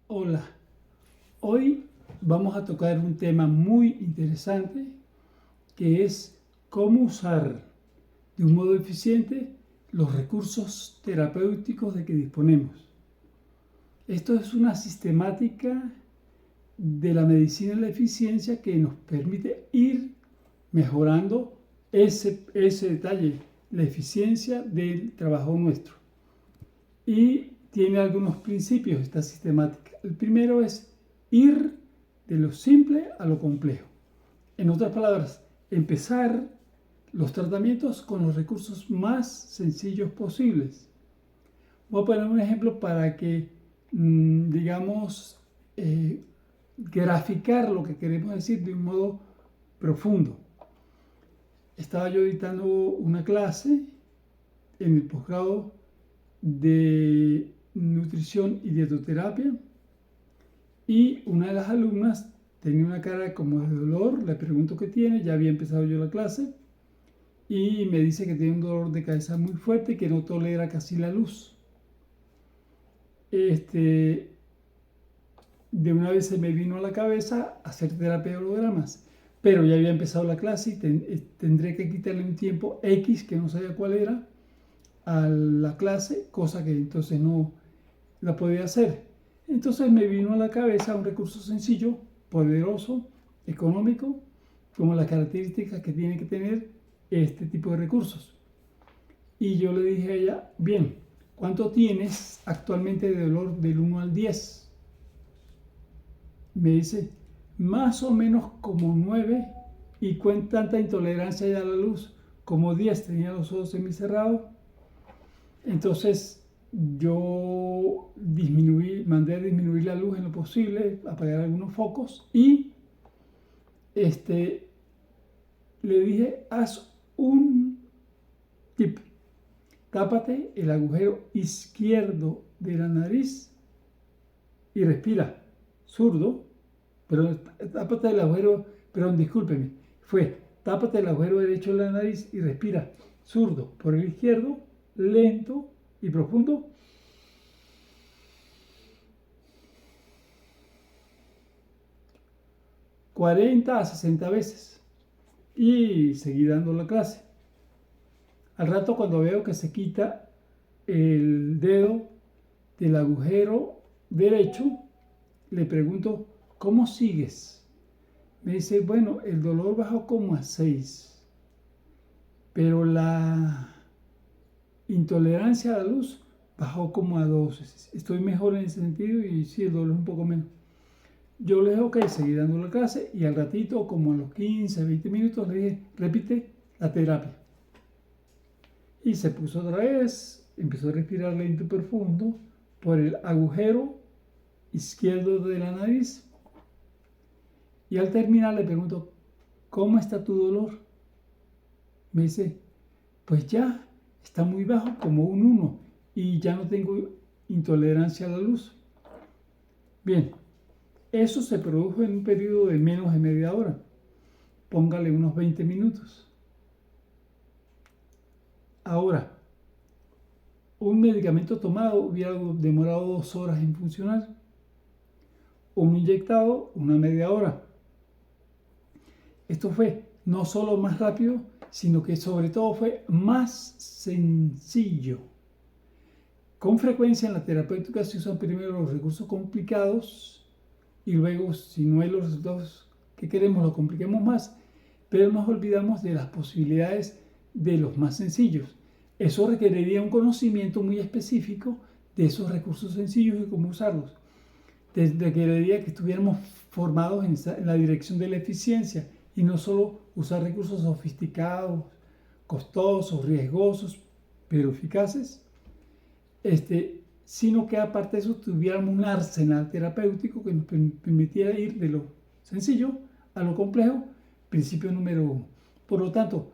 Hola, hoy vamos a tocar un tema muy interesante que es cómo usar de un modo eficiente los recursos terapéuticos de que disponemos. Esto es una sistemática de la medicina y la eficiencia que nos permite ir mejorando ese detalle, la eficiencia del trabajo nuestro. Y tiene algunos principios esta sistemática. El primero es ir de lo simple a lo complejo. En otras palabras, empezar los tratamientos con los recursos más sencillos posibles. Voy a poner un ejemplo para que, digamos, graficar lo que queremos decir de un modo profundo. Estaba yo editando una clase en el posgrado de nutrición y dietoterapia y una de las alumnas tenía una cara como de dolor. Le pregunto qué tiene, ya había empezado yo la clase y me dice que tiene un dolor de cabeza muy fuerte y que no tolera casi la luz. De una vez se me vino a la cabeza hacer terapia de hologramas, pero ya había empezado la clase y tendré que quitarle un tiempo X que no sabía cuál era a la clase, cosa que entonces no la podía hacer. Entonces me vino a la cabeza un recurso sencillo, poderoso, económico, como las características que tiene que tener este tipo de recursos. Y yo le dije a ella, bien, ¿cuánto tienes actualmente de dolor del 1 al 10? Me dice, más o menos como 9, y con tanta intolerancia ya a la luz, como 10, tenía los ojos semicerrados. Entonces yo mandé a disminuir la luz en lo posible, apagar algunos focos y le dije, haz un tip, tápate el agujero izquierdo de la nariz y respira, zurdo, pero tápate el agujero, perdón, discúlpeme, fue tápate el agujero derecho de la nariz y respira, zurdo, por el izquierdo, lento y profundo. ...40 a 60 veces y seguí dando la clase. Al rato, cuando veo que se quita el dedo del agujero derecho, le pregunto, ¿cómo sigues? Me dice, bueno, el dolor bajó como a 6, pero la intolerancia a la luz bajó como a 2. Estoy mejor en ese sentido y sí, el dolor es un poco menos. Yo le dije, ok, seguí dando la clase y al ratito, como a los 15, 20 minutos, le dije, repite la terapia. Y se puso otra vez, empezó a respirar lento y profundo por el agujero izquierdo de la nariz. Y al terminar le pregunto, ¿cómo está tu dolor? Me dice, pues ya está muy bajo, como un 1, y ya no tengo intolerancia a la luz. Bien, eso se produjo en un periodo de menos de media hora. Póngale unos 20 minutos. Ahora, un medicamento tomado hubiera demorado 2 horas en funcionar. Un inyectado, una media hora. Esto fue no solo más rápido, sino que sobre todo fue más sencillo. Con frecuencia en la terapéutica se usan primero los recursos complicados y luego, si no hay los resultados que queremos, los compliquemos más, pero nos olvidamos de las posibilidades de los más sencillos. Eso requeriría un conocimiento muy específico de esos recursos sencillos y cómo usarlos. Requeriría que estuviéramos formados en la dirección de la eficiencia y no solo usar recursos sofisticados, costosos, riesgosos, pero eficaces, sino que aparte de eso tuviéramos un arsenal terapéutico que nos permitiera ir de lo sencillo a lo complejo, principio número 1. Por lo tanto,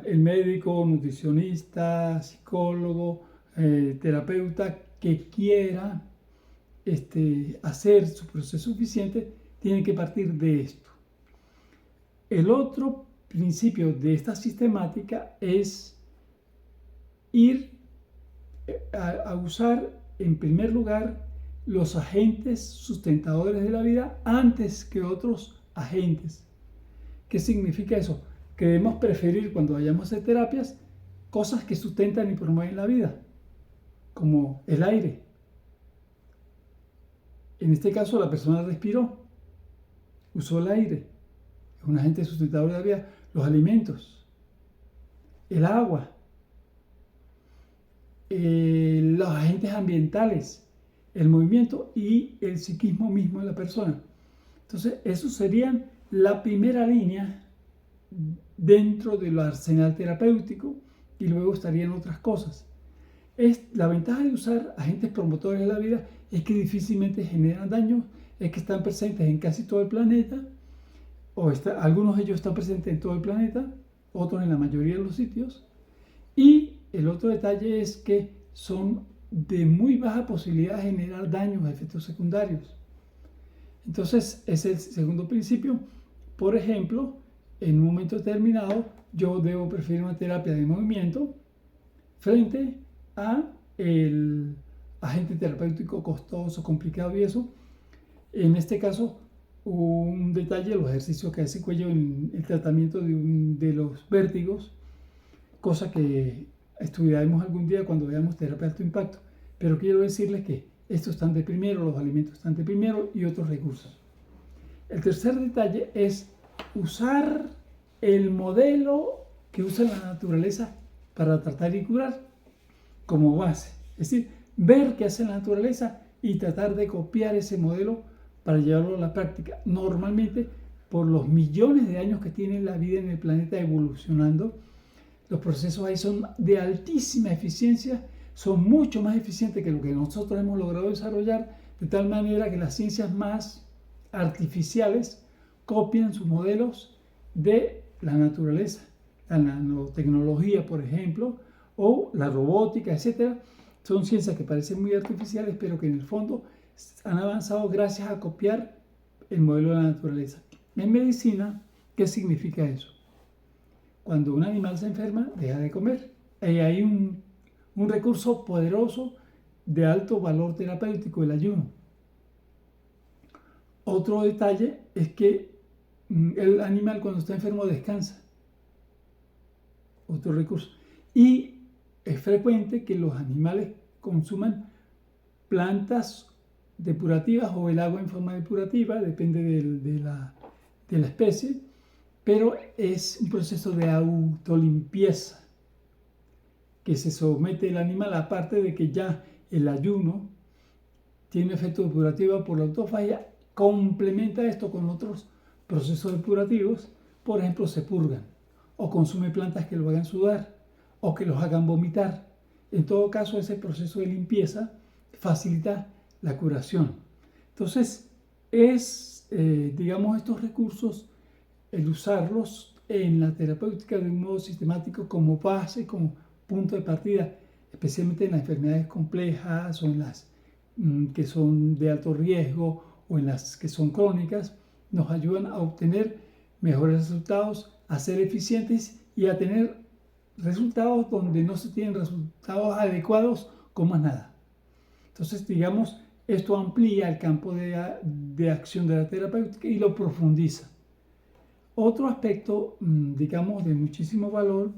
el médico, nutricionista, psicólogo, terapeuta que quiera hacer su proceso eficiente, tiene que partir de esto. El otro principio de esta sistemática es ir a usar en primer lugar los agentes sustentadores de la vida antes que otros agentes. ¿Qué significa eso? Que debemos preferir cuando vayamos a hacer terapias cosas que sustentan y promueven la vida, como el aire. En este caso la persona respiró, usó el aire, es un agente sustentador de la vida. Los alimentos, el agua, los agentes ambientales, el movimiento y el psiquismo mismo de la persona. Entonces, esos serían la primera línea dentro del arsenal terapéutico y luego estarían otras cosas. La ventaja de usar agentes promotores de la vida es que difícilmente generan daño, es que están presentes en casi todo el planeta, algunos de ellos están presentes en todo el planeta, otros en la mayoría de los sitios. Y el otro detalle es que son de muy baja posibilidad de generar daños, efectos secundarios. Entonces, ese es el segundo principio. Por ejemplo, en un momento determinado, yo debo preferir una terapia de movimiento frente a el agente terapéutico costoso, complicado y eso. En este caso, un detalle, los ejercicios que hace Cuello en el tratamiento de los vértigos, cosa que estudiaremos algún día cuando veamos terapia de alto impacto. Pero quiero decirles que estos están de primero, los alimentos están de primero y otros recursos. El tercer detalle es usar el modelo que usa la naturaleza para tratar y curar como base. Es decir, ver qué hace la naturaleza y tratar de copiar ese modelo para llevarlo a la práctica. Normalmente, por los millones de años que tiene la vida en el planeta evolucionando, los procesos ahí son de altísima eficiencia, son mucho más eficientes que lo que nosotros hemos logrado desarrollar, de tal manera que las ciencias más artificiales copian sus modelos de la naturaleza. La nanotecnología, por ejemplo, o la robótica, etc. Son ciencias que parecen muy artificiales, pero que en el fondo han avanzado gracias a copiar el modelo de la naturaleza. En medicina, ¿qué significa eso? Cuando un animal se enferma, deja de comer. Ahí hay un recurso poderoso de alto valor terapéutico, el ayuno. Otro detalle es que el animal cuando está enfermo descansa. Otro recurso. Y es frecuente que los animales consuman plantas depurativas o el agua en forma depurativa, depende de la especie, pero es un proceso de autolimpieza que se somete el animal, aparte de que ya el ayuno tiene efecto depurativo por la autofagia, complementa esto con otros procesos depurativos. Por ejemplo, se purgan o consume plantas que lo hagan sudar o que los hagan vomitar. En todo caso, ese proceso de limpieza facilita la curación. Entonces, digamos, estos recursos, el usarlos en la terapéutica de un modo sistemático como base, como punto de partida, especialmente en las enfermedades complejas o en las que son de alto riesgo o en las que son crónicas, nos ayudan a obtener mejores resultados, a ser eficientes y a tener resultados donde no se tienen resultados adecuados con más nada. Entonces, digamos, esto amplía el campo de acción de la terapéutica y lo profundiza. Otro aspecto, digamos, de muchísimo valor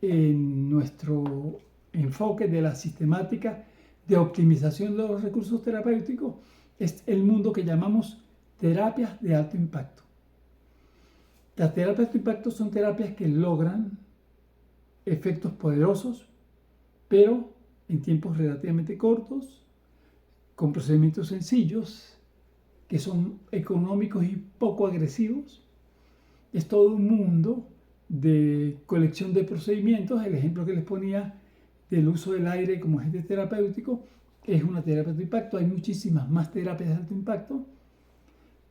en nuestro enfoque de la sistemática de optimización de los recursos terapéuticos es el mundo que llamamos terapias de alto impacto. Las terapias de alto impacto son terapias que logran efectos poderosos, pero en tiempos relativamente cortos, con procedimientos sencillos, que son económicos y poco agresivos. Es todo un mundo de colección de procedimientos. El ejemplo que les ponía del uso del aire como agente terapéutico es una terapia de alto impacto. Hay muchísimas más terapias de alto impacto.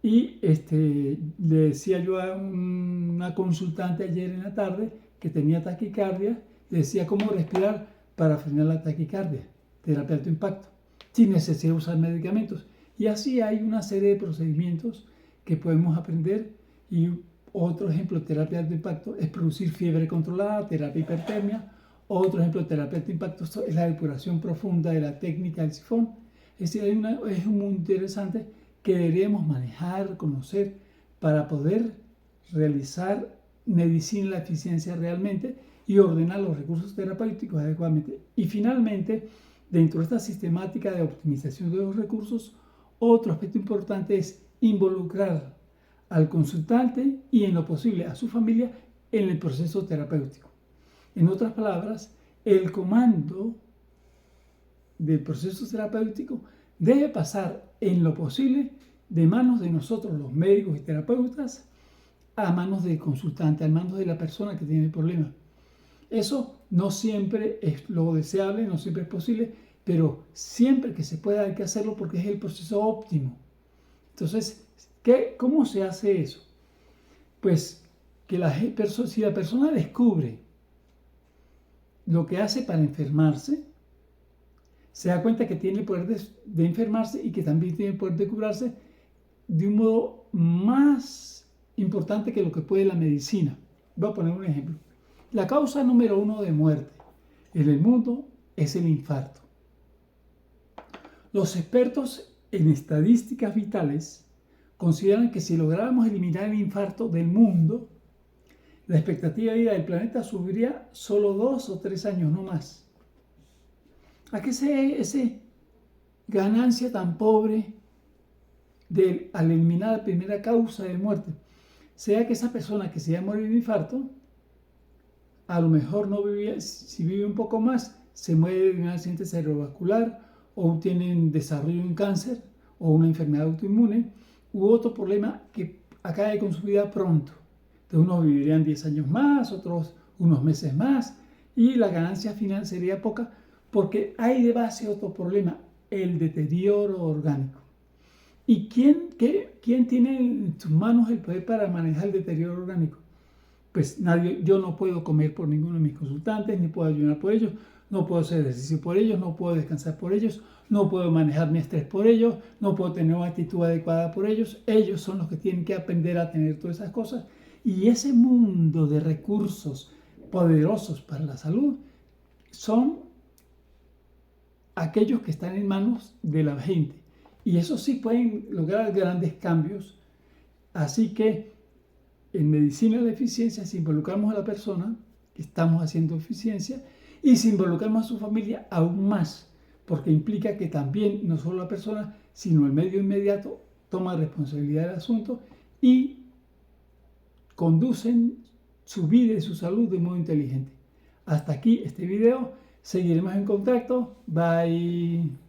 Y le decía yo a una consultante ayer en la tarde que tenía taquicardia, le decía cómo respirar para frenar la taquicardia, terapia de alto impacto, sin necesidad de usar medicamentos. Y así hay una serie de procedimientos que podemos aprender. Y otro ejemplo de terapia de alto impacto es producir fiebre controlada, terapia hipertermia. Otro ejemplo de terapia de alto impacto es la depuración profunda de la técnica del sifón. Es decir, es un mundo interesante que deberíamos manejar, conocer, para poder realizar medicina en la eficiencia realmente y ordenar los recursos terapéuticos adecuadamente. Y finalmente, dentro de esta sistemática de optimización de los recursos, otro aspecto importante es involucrar al consultante y en lo posible a su familia en el proceso terapéutico. En otras palabras, el comando del proceso terapéutico debe pasar en lo posible de manos de nosotros los médicos y terapeutas a manos del consultante, a manos de la persona que tiene el problema. Eso no siempre es lo deseable, no siempre es posible, pero siempre que se pueda hay que hacerlo porque es el proceso óptimo. Entonces, ¿cómo se hace eso? Pues que si la persona descubre lo que hace para enfermarse, se da cuenta que tiene el poder de enfermarse y que también tiene el poder de curarse de un modo más importante que lo que puede la medicina. Voy a poner un ejemplo. La causa número 1 de muerte en el mundo es el infarto. Los expertos en estadísticas vitales consideran que si lográramos eliminar el infarto del mundo, la expectativa de vida del planeta subiría solo 2 o 3 años, no más. ¿A qué se debe esa ganancia tan pobre al eliminar la primera causa de muerte? Sea que esa persona que se iba a morir de infarto, a lo mejor no vivía, si vive un poco más, se muere de un accidente cerebrovascular o tiene un desarrollo de un cáncer o una enfermedad autoinmune u otro problema que acabe con su vida pronto. Entonces unos vivirían 10 años más, otros unos meses más y la ganancia final sería poca porque hay de base otro problema, el deterioro orgánico. ¿Y quién tiene en sus manos el poder para manejar el deterioro orgánico? Pues nadie. Yo no puedo comer por ninguno de mis consultantes, ni puedo ayunar por ellos, no puedo hacer ejercicio por ellos, no puedo descansar por ellos, no puedo manejar mi estrés por ellos, no puedo tener una actitud adecuada por ellos. Ellos son los que tienen que aprender a tener todas esas cosas. Y ese mundo de recursos poderosos para la salud son aquellos que están en manos de la gente. Y eso sí pueden lograr grandes cambios. Así que en medicina de la eficiencia, si involucramos a la persona, estamos haciendo eficiencia, y si involucramos a su familia, aún más, porque implica que también no solo la persona, sino el medio inmediato toma responsabilidad del asunto y conducen su vida y su salud de modo inteligente. Hasta aquí este video. Seguiremos en contacto. Bye.